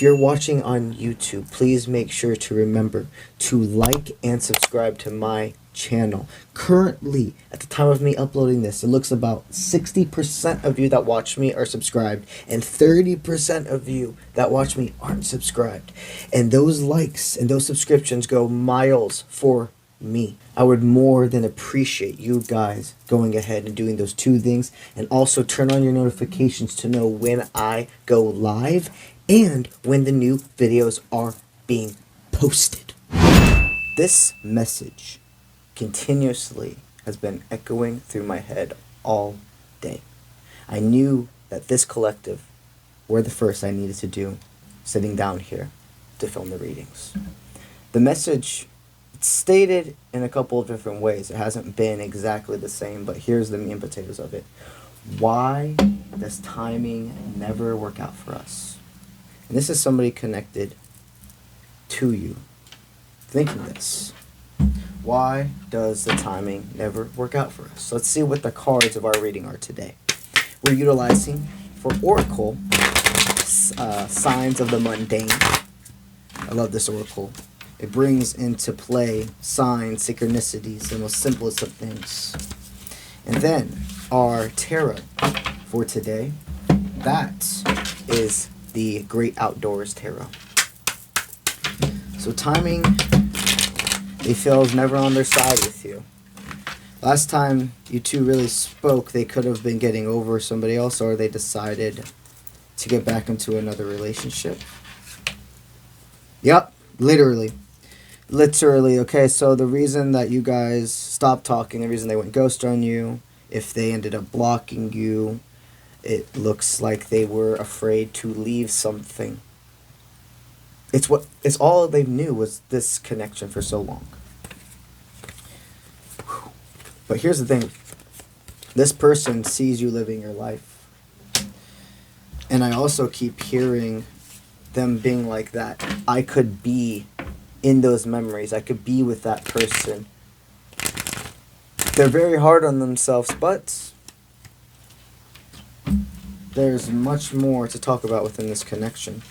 If you're watching on YouTube, please make sure to remember to like and subscribe to my channel. Currently, at the time of me uploading this, it looks about 60% of you that watch me are subscribed and 30% of you that watch me aren't subscribed. And those likes and those subscriptions go miles for me. I would more than appreciate you guys going ahead and doing those two things, and also turn on your notifications to know when I go live and when the new videos are being posted. This message continuously has been echoing through my head all day. I knew that this collective were the first I needed to do sitting down here to film the readings. The message, it's stated in a couple of different ways. It hasn't been exactly the same, but here's the meat and potatoes of it. Why does timing never work out for us? And this is somebody connected to you thinking this. Why does the timing never work out for us? Let's see what the cards of our reading are today. We're utilizing for Oracle signs of the mundane. I love this Oracle. It brings into play signs, synchronicities, the most simplest of things. And then our tarot for today, that is the Great Outdoors Tarot. So timing, they feel, is never on their side with you. Last time you two really spoke, they could have been getting over somebody else, or they decided to get back into another relationship. Yep, literally. Okay, so the reason that you guys stopped talking, the reason they went ghost on you, if they ended up blocking you, it looks like they were afraid to leave something. It's all they knew was this connection for so long. But here's the thing. This person sees you living your life. And I also keep hearing them being like that. I could be in those memories. I could be with that person. They're very hard on themselves, but there's much more to talk about within this connection.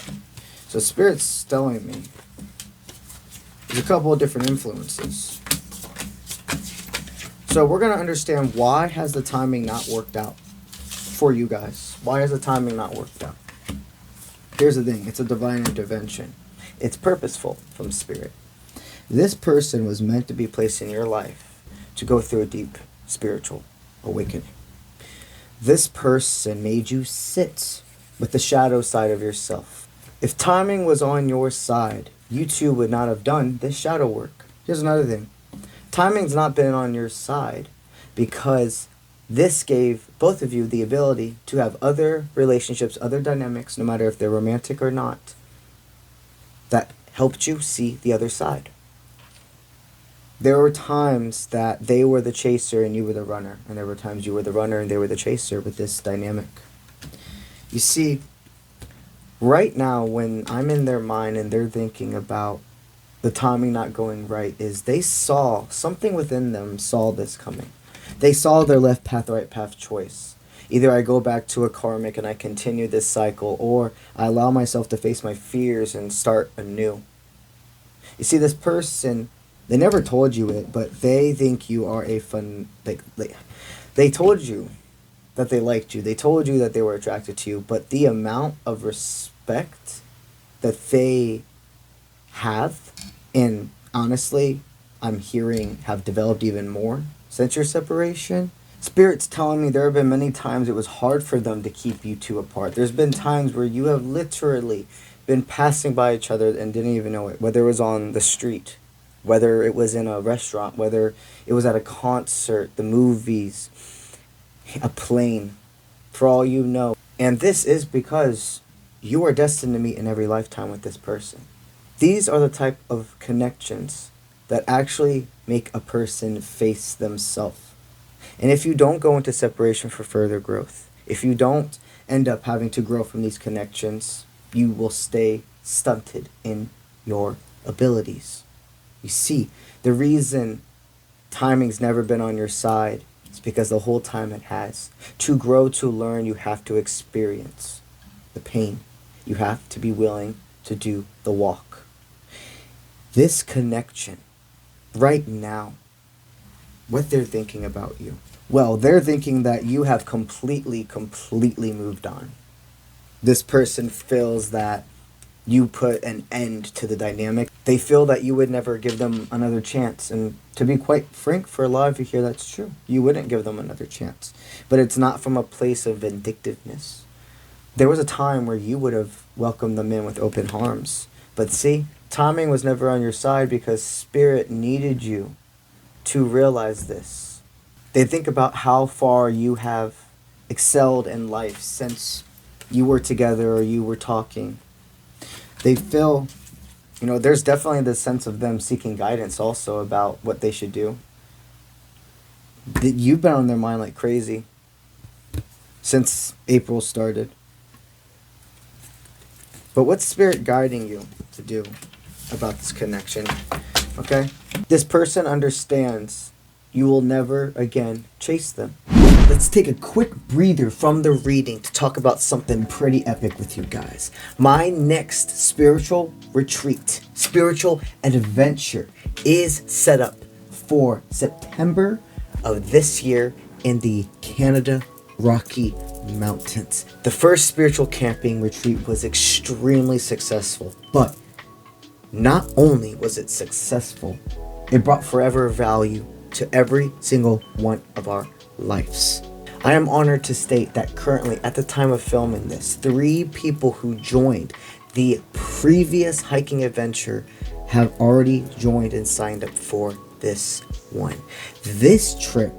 So Spirit's telling me there's a couple of different influences. So we're going to understand, why has the timing not worked out for you guys? Why has the timing not worked out? Here's the thing. It's a divine intervention. It's purposeful from Spirit. This person was meant to be placed in your life to go through a deep spiritual awakening. This person made you sit with the shadow side of yourself. If timing was on your side, you two would not have done this shadow work. Here's another thing. Timing's not been on your side because this gave both of you the ability to have other relationships, other dynamics, no matter if they're romantic or not, that helped you see the other side. There were times that they were the chaser and you were the runner, and there were times you were the runner and they were the chaser with this dynamic. You see, right now when I'm in their mind and they're thinking about the timing not going right, is they saw something within them, saw this coming. They saw their left path, right path choice. Either I go back to a karmic and I continue this cycle, or I allow myself to face my fears and start anew. You see, this person, they never told you it, but they think you are a fun... They told you that they liked you. They told you that they were attracted to you, but the amount of respect that they have, and honestly, I'm hearing have developed even more since your separation. Spirit's telling me there have been many times it was hard for them to keep you two apart. There's been times where you have literally been passing by each other and didn't even know it, whether it was on the street, whether it was in a restaurant, whether it was at a concert, the movies, a plane, for all you know. And this is because you are destined to meet in every lifetime with this person. These are the type of connections that actually make a person face themselves. And if you don't go into separation for further growth, if you don't end up having to grow from these connections, you will stay stunted in your abilities. You see, the reason timing's never been on your side is because the whole time it has. To grow, to learn, you have to experience the pain. You have to be willing to do the walk. This connection, right now, what they're thinking about you. Well, they're thinking that you have completely moved on. This person feels that you put an end to the dynamic. They feel that you would never give them another chance. And to be quite frank, for a lot of you here, that's true. You wouldn't give them another chance. But it's not from a place of vindictiveness. There was a time where you would have welcomed them in with open arms. But see, timing was never on your side because Spirit needed you to realize this. They think about how far you have excelled in life since you were together or you were talking. They feel, there's definitely this sense of them seeking guidance also about what they should do. You've been on their mind like crazy since April started. But what's Spirit guiding you to do about this connection? Okay? This person understands you will never again chase them. Let's take a quick breather from the reading to talk about something pretty epic with you guys. My next spiritual retreat, spiritual adventure is set up for September of this year in the Canada Rocky Mountains. The first spiritual camping retreat was extremely successful, but not only was it successful, it brought forever value to every single one of our lives. I am honored to state that currently, at the time of filming this, 3 people who joined the previous hiking adventure have already joined and signed up for this one. This trip,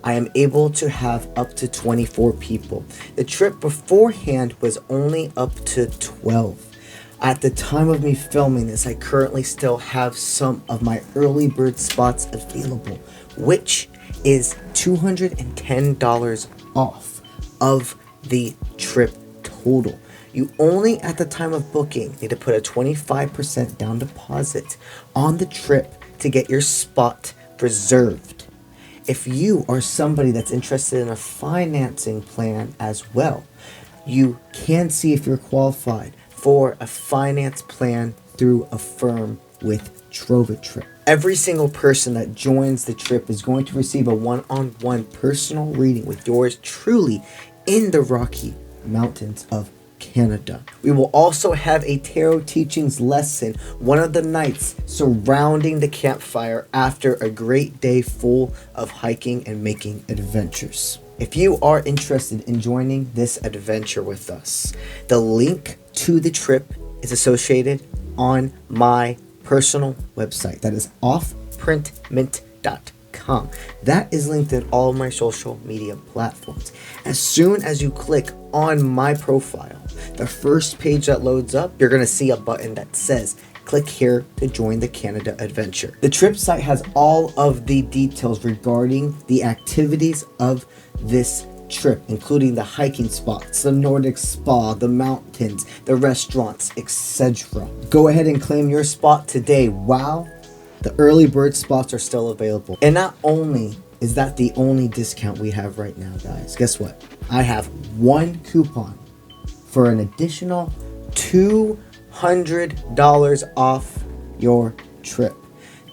I am able to have up to 24 people. The trip beforehand was only up to 12. At the time of me filming this, I currently still have some of my early bird spots available, which is $210 off of the trip total. You only, at the time of booking, need to put a 25% down deposit on the trip to get your spot reserved. If you are somebody that's interested in a financing plan as well, you can see if you're qualified for a finance plan through a firm with Trip. Every single person that joins the trip is going to receive a one-on-one personal reading with yours truly in the Rocky Mountains of Canada. We will also have a tarot teachings lesson one of the nights surrounding the campfire after a great day full of hiking and making adventures. If you are interested in joining this adventure with us, the link to the trip is associated on my personal website. That is offprintmint.com. That is linked in all of my social media platforms. As soon as you click on my profile, the first page that loads up, you're going to see a button that says click here to join the Canada adventure. The trip site has all of the details regarding the activities of this trip, including the hiking spots, the Nordic spa, the mountains, the restaurants, etc. Go ahead and claim your spot today while the early bird spots are still available. And not only is that the only discount we have right now, guys, guess what? I have one coupon for an additional $200 off your trip.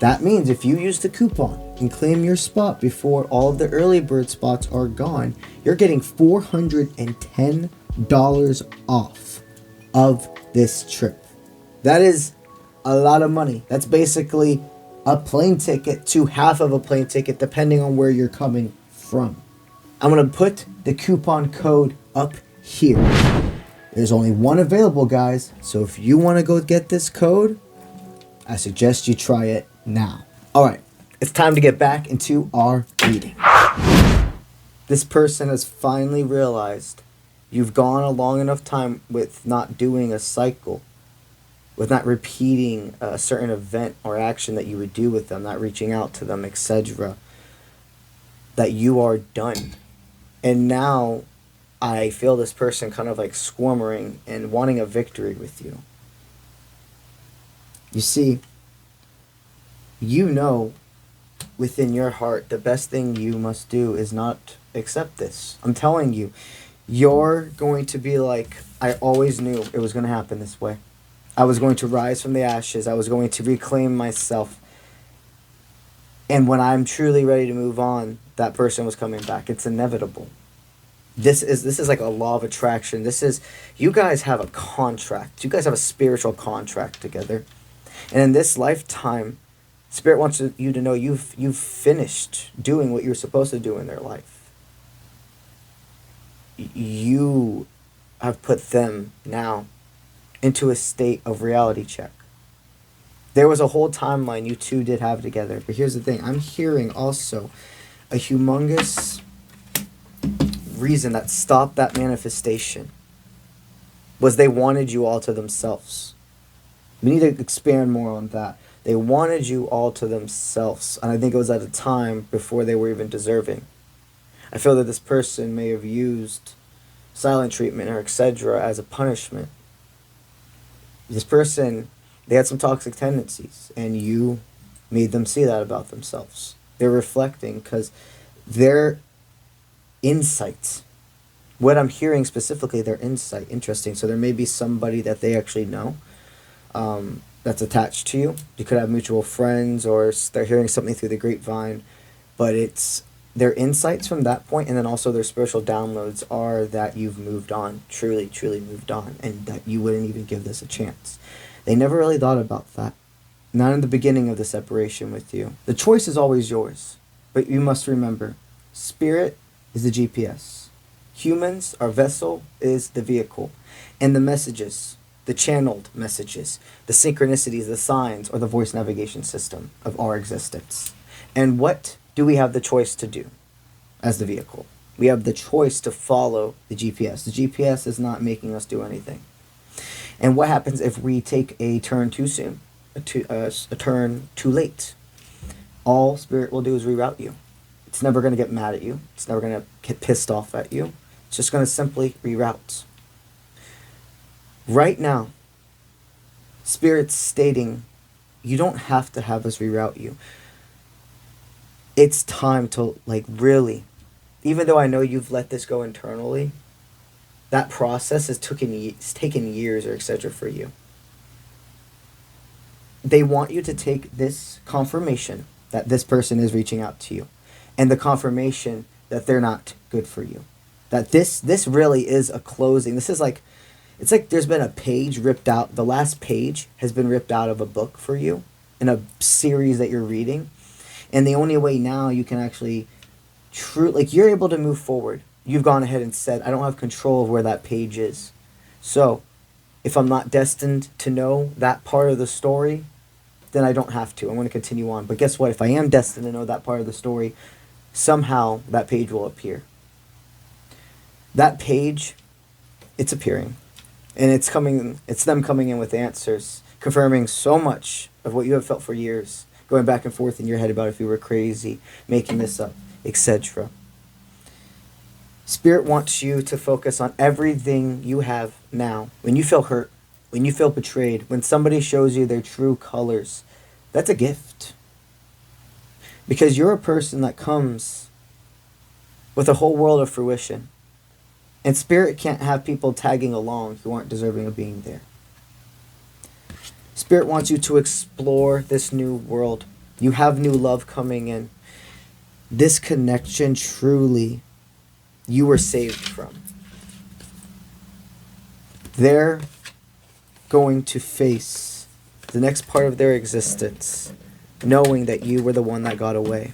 That means if you use the coupon and claim your spot before all of the early bird spots are gone, you're getting $410 off of this trip. That is a lot of money. That's basically a plane ticket to half of a plane ticket, depending on where you're coming from. I'm going to put the coupon code up here. There's only one available, guys. So if you want to go get this code, I suggest you try it now. All right, it's time to get back into our reading. This person has finally realized you've gone a long enough time with not doing a cycle, with not repeating a certain event or action that you would do with them, not reaching out to them, etc., that you are done. And now I feel this person kind of like squirming and wanting a victory with you. You see, you know within your heart the best thing you must do is not accept this. I'm telling you, you're going to be like, I always knew it was going to happen this way. I was going to rise from the ashes. I was going to reclaim myself. And when I'm truly ready to move on, that person was coming back. It's inevitable. This is like a law of attraction. You guys have a contract. You guys have a spiritual contract together. And in this lifetime, Spirit wants you to know you've finished doing what you're supposed to do in their life. You have put them now into a state of reality check. There was a whole timeline you two did have together. But here's the thing. I'm hearing also a humongous reason that stopped that manifestation was they wanted you all to themselves. We need to expand more on that. They wanted you all to themselves. And I think it was at a time before they were even deserving. I feel that this person may have used silent treatment or etc. as a punishment. This person, they had some toxic tendencies, and you made them see that about themselves. They're reflecting because their insights, what I'm hearing specifically, their insight, interesting. So there may be somebody that they actually know that's attached to you. You could have mutual friends, or they're hearing something through the grapevine, but it's their insights from that point, and then also their spiritual downloads are that you've moved on, truly moved on, and that you wouldn't even give this a chance. They never really thought about that. Not in the beginning of the separation with you. The choice is always yours, but you must remember, Spirit is the GPS. Humans, our vessel, is the vehicle. And the messages, the channeled messages, the synchronicities, the signs, or the voice navigation system of our existence. And what do we have the choice to do as the vehicle? We have the choice to follow the GPS. The GPS is not making us do anything. And what happens if we take a turn too soon, a turn too late? All Spirit will do is reroute you. It's never going to get mad at you. It's never going to get pissed off at you. It's just going to simply reroute. Right now, Spirit's stating, you don't have to have us reroute you. It's time to, really, even though I know you've let this go internally, that process has taken years or etc. for you. They want you to take this confirmation that this person is reaching out to you, and the confirmation that they're not good for you. That this really is a closing. This is it's like there's been a page ripped out. The last page has been ripped out of a book for you in a series that you're reading. And the only way now you can actually you're able to move forward. You've gone ahead and said, I don't have control of where that page is. So if I'm not destined to know that part of the story, then I don't have to. I'm going to continue on. But guess what? If I am destined to know that part of the story, somehow that page will appear. That page, it's appearing. And it's them coming in with answers, confirming so much of what you have felt for years, going back and forth in your head about if you were crazy, making this up, etc. Spirit wants you to focus on everything you have now. When you feel hurt, when you feel betrayed, when somebody shows you their true colors, that's a gift. Because you're a person that comes with a whole world of fruition. And Spirit can't have people tagging along who aren't deserving of being there. Spirit wants you to explore this new world. You have new love coming in. This connection truly you were saved from. They're going to face the next part of their existence knowing that you were the one that got away.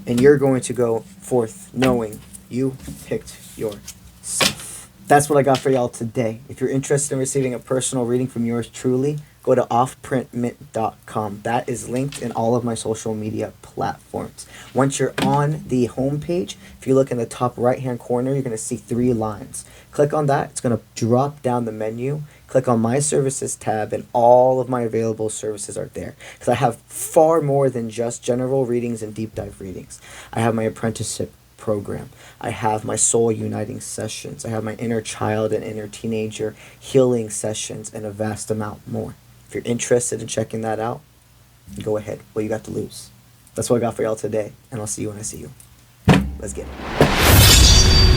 And you're going to go forth knowing you picked yourself. That's what I got for y'all today. If you're interested in receiving a personal reading from yours truly, go to offprintmint.com. That is linked in all of my social media platforms. Once you're on the home page, if you look in the top right-hand corner, you're going to see 3 lines. Click on that. It's going to drop down the menu. Click on My Services tab, and all of my available services are there. Because I have far more than just general readings and deep dive readings. I have my apprenticeship program. I have my soul uniting sessions. I have my inner child and inner teenager healing sessions, and a vast amount more. If you're interested in checking that out, go ahead. What you got to lose? That's what I got for y'all today, and I'll see you when I see you. Let's get it.